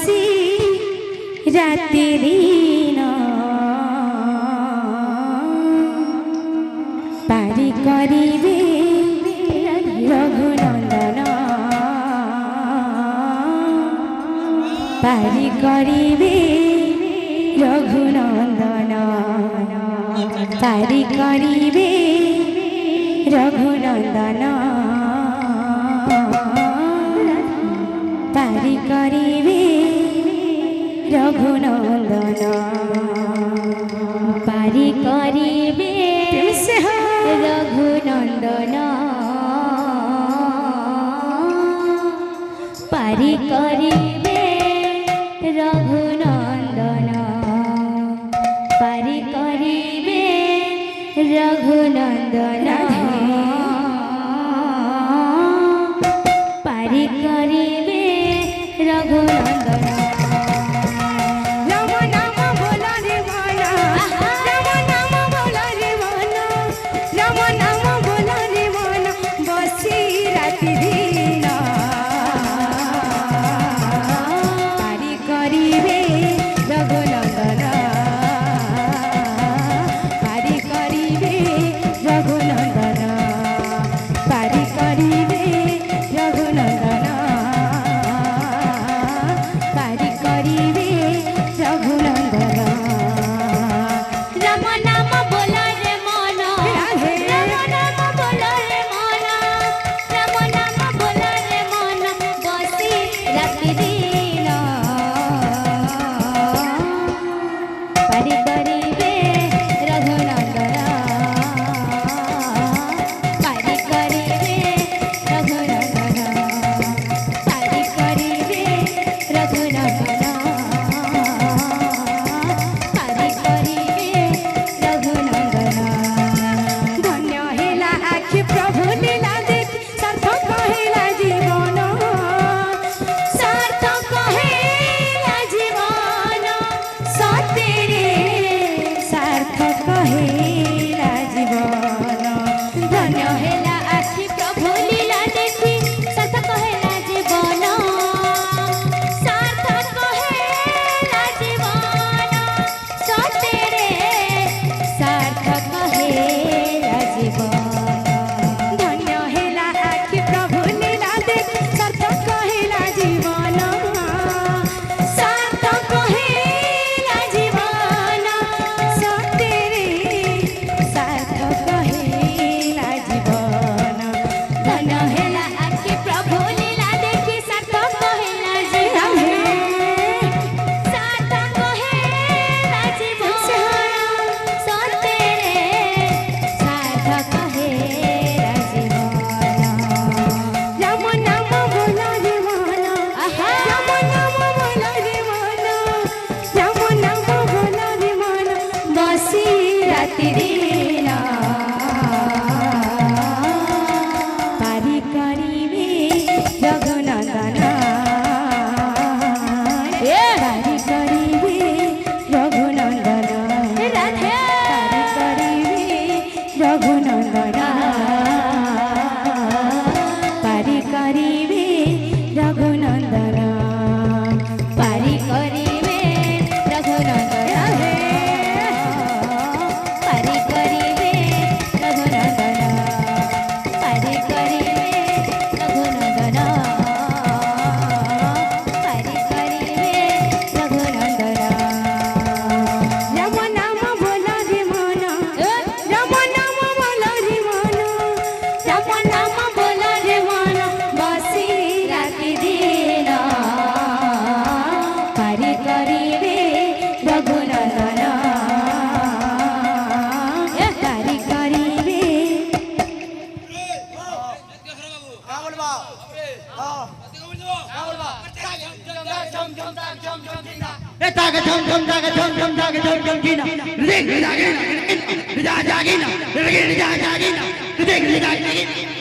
बसी राति दिन पारी करिबे रघुनंदन पारी करिबे रघुनंदन पारी करिबे रघुनंदन पारी करिबे रघुनंदन पारी करिबे रघुनंदन पारी करिबे रघुनंदन पारी करिबे रघुनंदन पारी करिबे रघुनंदन राम नाम बोला रे माना राम नाम बोला रे माना राम नाम बोला रे माना बसी राति दिन पारी करिबे रघुनंदन पारी करिबे रघुनंदन पारी करिबे रघुनंदन पारी करिबे रघुनंदन राम नाम बोला रे मन राम नाम बोला रे मन राम नाम बोला रे मन बसी राति दिन पारी करिबे रघुनंदन पारी करिबे रघुनंदन पारी करिबे रघुनंदन पारी करिबे रघुनंदन धन्य हेला आखि प्रभु लीला देखि सार्थक हेला जीवन सार्थक हेला जीवन सतेरे सार्थक हेला जीवन धन्य हेला आखि प्रभु लीला देखि सार्थक हेला जीवन सार्थक हेला जीवन सतेरे सार्थक हेला जीवन धन्य हेला आखि प्रभु लीला देखि सार्थक हेला जीवन सार्थक हेला जीवन सतेरे सार्थक हेला जीवन धन्य हेला आखि प्रभु लीला देखि सार्थक हेला जीवन सार्थक हेला जीवन सतेरे सार्थक हेला जीवन राम नाम बोला रे मन राम नाम बोला रे मन राम नाम बोला रे मन बसी राति दिन पारी करिबे रघुनंदन पारी करिबे रघुनंदन पारी करिबे रघुनंदन पारी करिबे रघुनंदन पारी करिबे रघुनंदन पारी करिबे रघुनंदन पारी करिबे रघुनंदन पारी करिबे रघुनंदन राम नाम बोला रे मन राम नाम बोला रे मन राम नाम बोला रे मन बसी राति दिन पारी करिबे रघुनंदन पारी करिबे ताके झम झम ताके झम झम ताके झम झम कीना देख जागीना जा जागीना जा जागीना देख जागीना